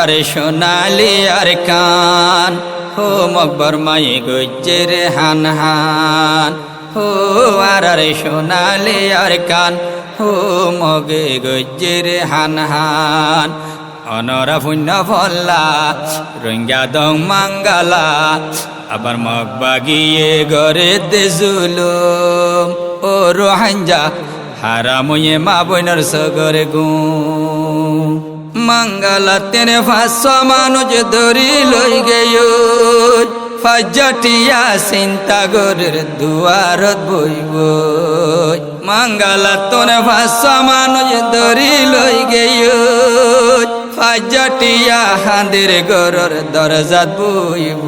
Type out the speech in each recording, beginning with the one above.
আর সোনালি আর কান হো মকবর মাই গুজ্জের হান হান হো আর সোনালি আর কান হো মগে গুজ্জের হান হান অনরা পুণ্য ফল্লা রঙ্গা দং মাঙ্গালা আবার মগবাগিয়ে গরে দেজুলুম ও রোহাঞ্জা হারাময়ে মা বইনার সগরে গু মাঙ্গালা তেনে 500 মানুষ ধরি লই গেয় ফাজটিয়া চিন্তা গরের দুয়ারত বইব মাঙ্গালা তোনে 500 মানুষ ধরি লই গেয় ফাজটিয়া হাঁদের গরর দরজাত বইব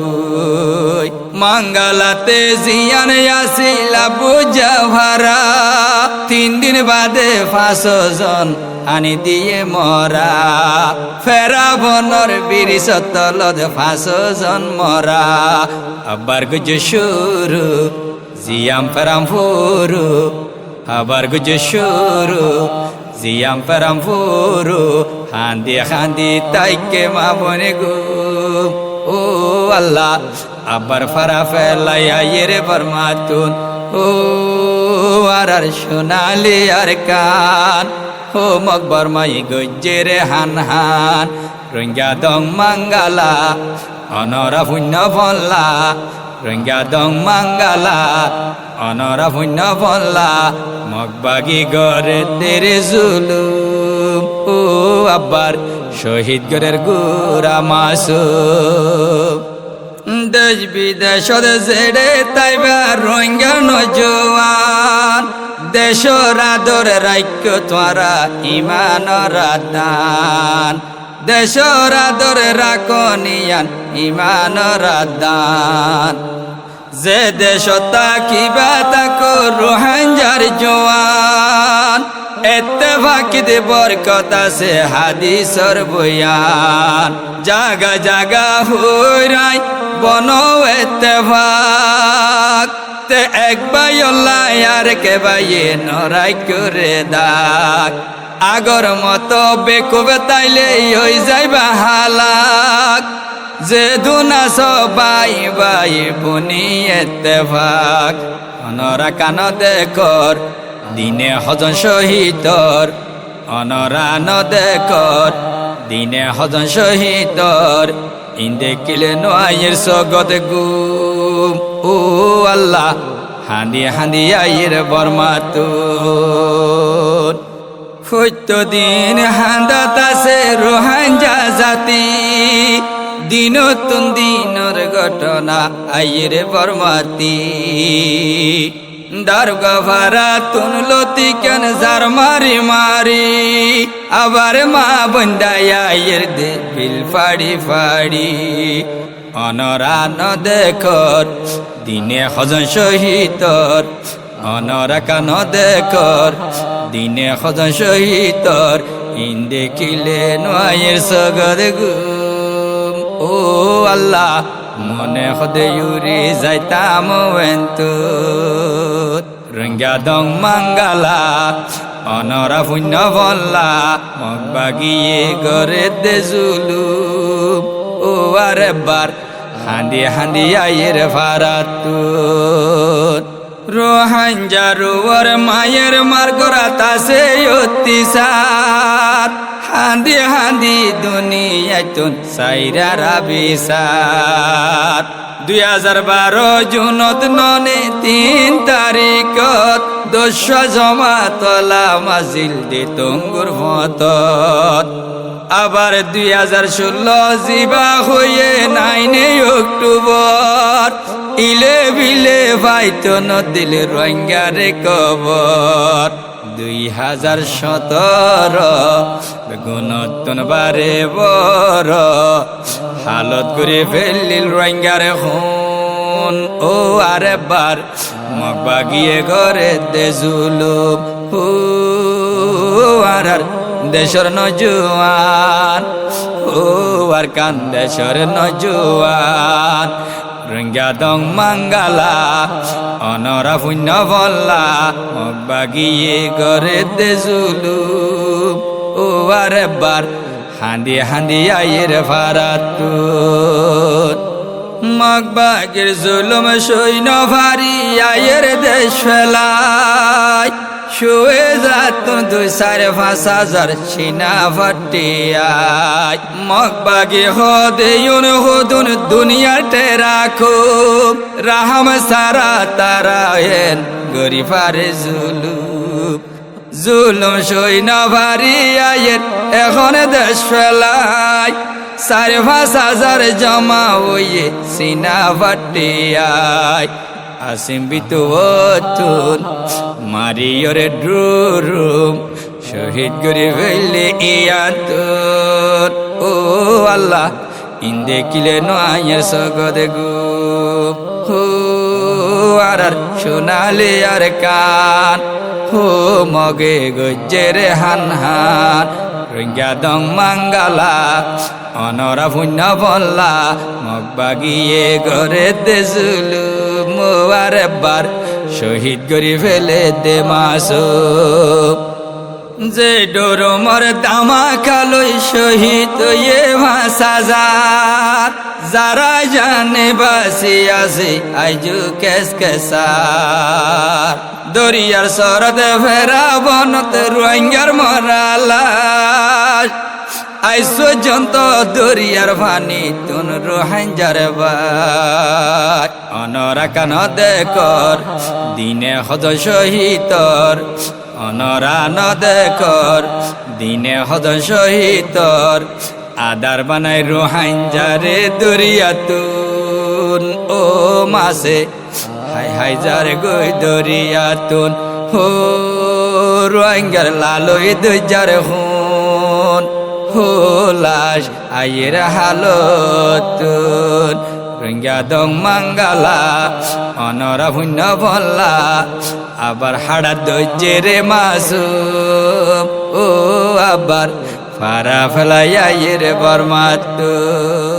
মাঙ্গালাতে জিয়ান আসিলা বুঝা ভারা 3 দিন বাদে 500 জন আনি দিয়ে মরা ফেরাবনর বিরিশত তলত 500 জন মরা আবার গুজ শুরু জিয়াম ফেরাম ফুরু আবার গুজ শুরু জিয়াম ফেরাম ফুরু হান্দি হান্দি তাইকে মা বনে গো ও আল্লাহ আবার ফারা ফেলাইয়া ইরে বরমাতুন ও আর সোনালি আর কান হো মকবর মাই গুজ্জের হান হান রঙ্গা দং মাঙ্গালা অনরা পুণ্য ফল্লা রঙ্গা দং মাঙ্গালা অনরা পুণ্য ফল্লা মগবাগি গরে তেরে জুলুম ও আব্বার শহীদ গরের গুড়া মাসুম দেশ বিদেশত জেড়ে তাইবা রঙ্গা নজওয়ান দেশর আদর রাখ্য তোরা ইমানর দান দেশর আদর রাখনিয়ান ইমানর দান যে দেশ তাকিবা তাকো রোহাঞ্জার জওয়ান এত্তেফাকি দে বরকত আছে হাদিসর বয়ান জাগা জাগা হইরাই বনো এত্তেফাক তে এক ভাই আল্লাহ আর কে ভাইয়ে নরাই করে দাগ আগর মতো বেকুবে তাইলে হই যাইবা হালাক যে দুনা সবাই ভাই বনি এত্তেফাক অনরা কান দেখর দিনে হজন শহীদর অনরা ন দেখর দিনে হজন শহীদর ইন্দে কিলে নোয়ের সগত গুম ও আল্লাহ হান্দি হান্দি আইর বরমাতুন সত্য দিন হান্দাত আছে রোহাঞ্জা জাতি দিনতুন দিনর ঘটনা আইর বরমাতি দারগা ভাড়া তুনলতি কেন জার মারি মারি আবার মা বন্দায়া আইর দে বিল ফাড়ি ফাড়ি অনরা ন দেখর দিনে হজন শহীদর অনরা কান দেখর দিনে হজন শহীদর ইন্দে কিলে নয়ের সগদ গুম ও আল্লাহ মনে হদে ইউরি যাইতাম ওয়েন্তু রঙ্গা দং মাঙ্গালা অনরা পুণ্য বল্লা মগবাগিয়ে গরে দে জুলুম ও আরে বার হান্দি হান্দি আইর ফারাতুন রোহাঞ্জারুয়ার মায়ের মার্গরা তাসে অতিসার হান্দি হান্দি দুনিয়াতুন সাইরা রাবিসার 2012 জুনত ননে 3 তারিখত 10 জমাতলা মাজিল দে তঙ্গুর ফতত আবার 2016 জিবা হয়ে 9 অক্টোবর ইলে বিলে ভাইতো নদিল রঙ্গারে কবর 2017 গুণতন বারে বড় হালত করে ফেলিল রঙ্গারে হুন ও আরে বার মগবাগিয়ে ঘরে দে জুলুম ও আর দেশর নজওয়ান ও আর কান দেশর নজওয়ান রঙ্গা দং মাঙ্গালা অনরা পুণ্য বল্লা মগবাগিয়ে ঘরে দে জুলুম ও আরে বার হান্দি হান্দি আয়ের ফারাতুন মগবাগের জুলুম সৈন্য ভারী আয়ের দেশ ফেলায় শুয়ে যাত 2-4-5 সিনা ফাটিয়ায় মগবাগে হদেউন হদুন দুনিয়াতে রাখো রাহম সারা তারায়েন গরিফারে জুলুম সৈন্য ভারী আয়ের এখন দেশ ফেলায় 4-5 জমা হইয়ে সিনা ফাটিয়ায় আসিম বিতুন মারিয়রে ড্রুরুম শহীদ করে ফেললে ইয়াতুন ও আল্লাহ ইন্দে কিলে নয়ের সগদে গো হো আর শোনালে আর কান হো মগে গজ্জের হান হান রঙ্গা দং মাঙ্গালা অনরা পুণ্য বল্লা মগ বাগিয়ে ঘরে দেজুলু মোয়ার বার শহীদ করি ফেলে দে মাসো যে ডোরমর দামা খালই শহীদ ইয়ে ভাষা যারা জানে বাসি আছে আইজু কেস কেসার দরিয়ার সরদে ফেরা বনত রোহিঙ্গার মরালাস আইসো জন্ত দরিয়ার ভানি তুন রোহিঙ্গার বাই অনরা কান দেখর দিনে হদ শহীদর অনরা ন দেখর দিনে হদ শহীদর আদার বানাই রোহিঙ্গারে দরিয়া তুন ও মাসে হাই হাই যার গই দরিয়া তুন হো রোহিঙ্গার লালই দুজার হুন হো লাশ আয়ের হালতুন রোহিঙ্গা দং মাঙ্গালা অনরা পুণ্য বল্লা আবার হাড়া দৈজের মাসুম ও আবার ফারা ফেলাই আয়ের বর্মাতুন